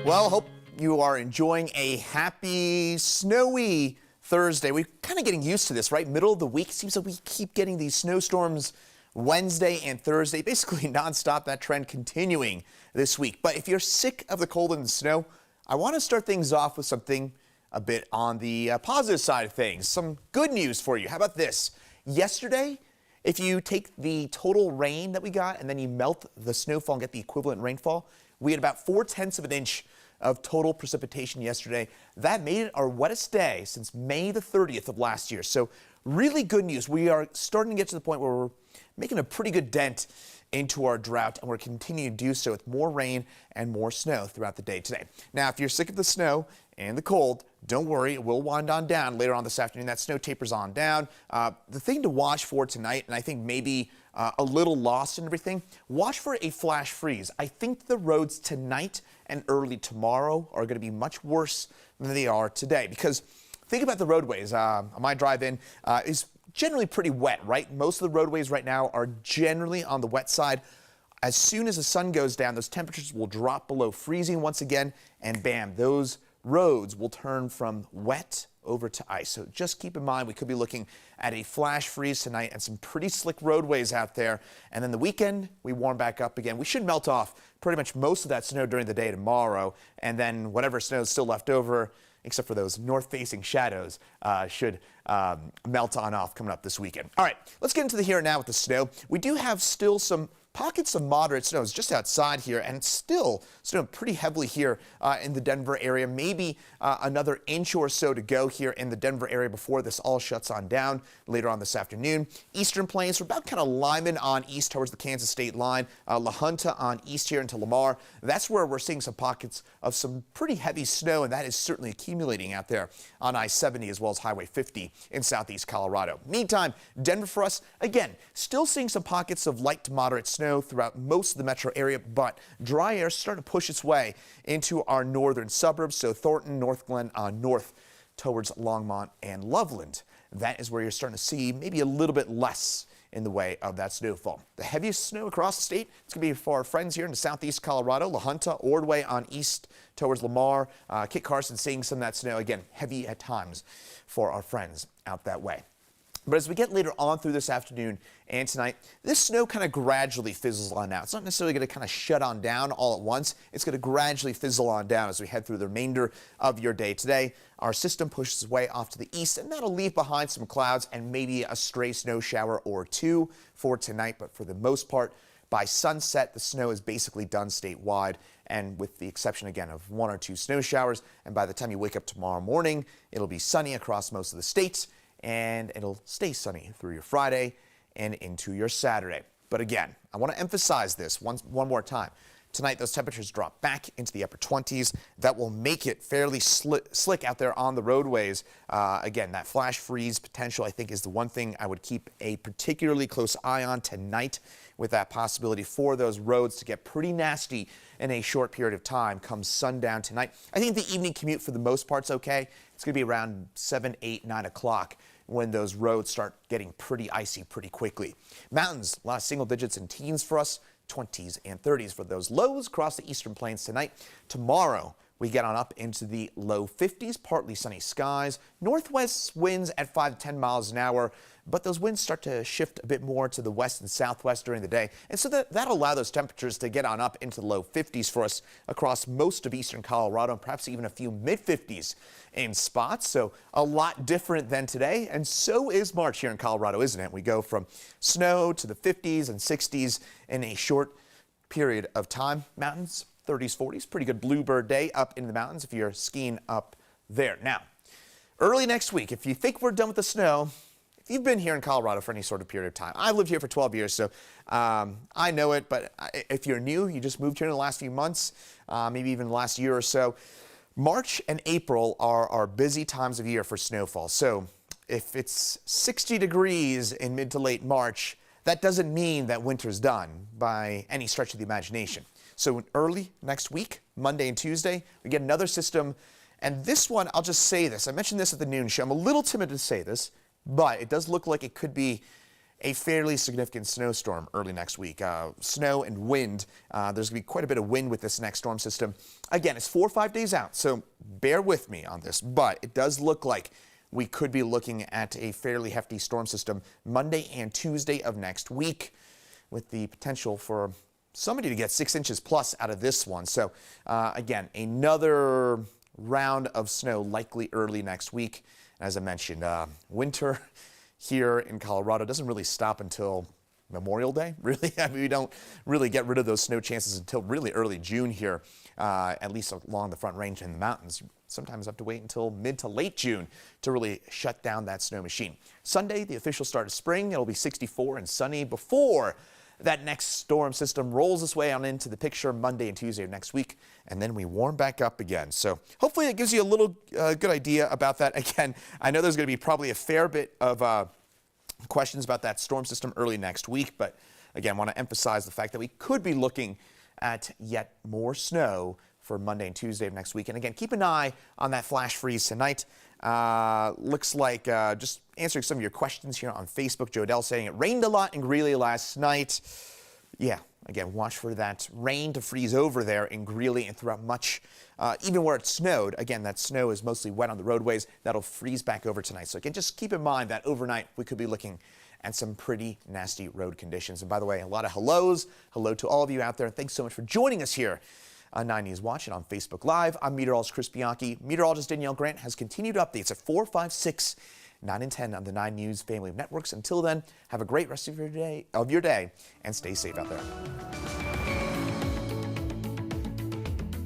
Well, hope you are enjoying a happy, snowy Thursday. We're kind of getting used to this, right? Middle of the week, seems like we keep getting these snowstorms Wednesday and Thursday, basically nonstop, that trend continuing this week. But if you're sick of the cold and the snow, I want to start things off with something a bit on the positive side of things. Some good news for you. How about this? Yesterday, if you take the total rain that we got and then you melt the snowfall and get the equivalent rainfall, we had about 0.4 of an inch of total precipitation yesterday. That made it our wettest day since May the 30th of last year. So really good news. We are starting to get to the point where we're making a pretty good dent into our drought, and we're continuing to do so with more rain and more snow throughout the day today. Now, if you're sick of the snow and the cold, don't worry, it will wind on down later on this afternoon. That snow tapers on down. The thing to watch for tonight, and I think maybe a little lost in everything, watch for a flash freeze. I think the roads tonight and early tomorrow are going to be much worse than they are today, because think about the roadways. My drive-in is generally pretty wet, right? Most of the roadways right now are generally on the wet side. As soon as the sun goes down, those temperatures will drop below freezing once again, and bam, those roads will turn from wet over to ice. So just keep in mind, we could be looking at a flash freeze tonight and some pretty slick roadways out there. And then the weekend, we warm back up again. We should melt off pretty much most of that snow during the day tomorrow. And then whatever snow is still left over, except for those north-facing shadows, should melt on off coming up this weekend. All right, let's get into the here and now with the snow. We do have still some pockets of moderate snow is just outside here, and still snowing pretty heavily here in the Denver area. Maybe another inch or so to go here in the Denver area before this all shuts on down later on this afternoon. Eastern Plains, we're about kind of Lyman on east towards the Kansas state line. La Junta on east here into Lamar. That's where we're seeing some pockets of some pretty heavy snow, and that is certainly accumulating out there on I-70 as well as Highway 50 in southeast Colorado. Meantime, Denver for us, again, still seeing some pockets of light to moderate snow throughout most of the metro area, but dry air is starting to push its way into our northern suburbs. So Thornton, North Glen, north towards Longmont and Loveland. That is where you're starting to see maybe a little bit less in the way of that snowfall. The heaviest snow across the state, it's going to be for our friends here in southeast Colorado, La Junta, Ordway on east towards Lamar. Kit Carson seeing some of that snow, again, heavy at times for our friends out that way. But as we get later on through this afternoon and tonight, this snow kind of gradually fizzles on out. It's not necessarily going to kind of shut on down all at once. It's going to gradually fizzle on down as we head through the remainder of your day today. Our system pushes its way off to the east, and that'll leave behind some clouds and maybe a stray snow shower or two for tonight. But for the most part, by sunset, the snow is basically done statewide, and with the exception, again, of one or two snow showers. And by the time you wake up tomorrow morning, it'll be sunny across most of the states, and it'll stay sunny through your Friday and into your Saturday. But again, I want to emphasize this one more time. Tonight, those temperatures drop back into the upper 20s. That will make it fairly slick out there on the roadways. Again, that flash freeze potential, I think, is the one thing I would keep a particularly close eye on tonight, with that possibility for those roads to get pretty nasty in a short period of time come sundown tonight. I think the evening commute for the most part's okay. It's going to be around 7, 8, 9 o'clock when those roads start getting pretty icy pretty quickly. Mountains, a lot of single digits and teens for us, 20s and 30s for those lows across the eastern plains tonight. Tomorrow, we get on up into the low 50s, partly sunny skies, northwest winds at 5 to 10 miles an hour, but those winds start to shift a bit more to the west and southwest during the day. And so that'll allow those temperatures to get on up into the low 50s for us across most of eastern Colorado, and perhaps even a few mid-50s in spots. So a lot different than today. And so is March here in Colorado, isn't it? We go from snow to the 50s and 60s in a short period of time. Mountains, 30s, 40s, pretty good bluebird day up in the mountains if you're skiing up there. Now, early next week, if you think we're done with the snow, if you've been here in Colorado for any sort of period of time, I've lived here for 12 years, so I know it, but if you're new, you just moved here in the last few months, maybe even the last year or so, March and April are our busy times of year for snowfall. So if it's 60 degrees in mid to late March, that doesn't mean that winter's done by any stretch of the imagination. So early next week, Monday and Tuesday, we get another system. And this one, I'll just say this. I mentioned this at the noon show. I'm a little timid to say this, but it does look like it could be a fairly significant snowstorm early next week. Snow and wind. There's going to be quite a bit of wind with this next storm system. Again, it's 4 or 5 days out, so bear with me on this, but it does look like we could be looking at a fairly hefty storm system Monday and Tuesday of next week, with the potential for somebody to get 6 inches plus out of this one. So again, another round of snow likely early next week. As I mentioned, winter here in Colorado doesn't really stop until Memorial Day, really. I mean, we don't really get rid of those snow chances until really early June here, at least along the Front Range and the mountains. Sometimes have to wait until mid to late June to really shut down that snow machine. Sunday, the official start of spring. It'll be 64 and sunny before that next storm system rolls its way on into the picture Monday and Tuesday of next week, and then we warm back up again. So hopefully it gives you a little good idea about that. Again, I know there's going to be probably a fair bit of questions about that storm system early next week, but again, want to emphasize the fact that we could be looking at yet more snow for Monday and Tuesday of next week. And again, keep an eye on that flash freeze tonight. Looks like just answering some of your questions here on Facebook. Joe Dell saying it rained a lot in Greeley last night. Yeah, again, watch for that rain to freeze over there in Greeley and throughout much, even where it snowed. Again, that snow is mostly wet on the roadways. That'll freeze back over tonight. So again, just keep in mind that overnight we could be looking at some pretty nasty road conditions. And by the way, a lot of hellos. Hello to all of you out there. Thanks so much for joining us here on 9 News Watch and on Facebook Live. I'm meteorologist Chris Bianchi. Meteorologist Danielle Grant has continued updates at 4, 5, 6, 9, and 10 on the 9 News family of networks. Until then, have a great rest of your day, and stay safe out there.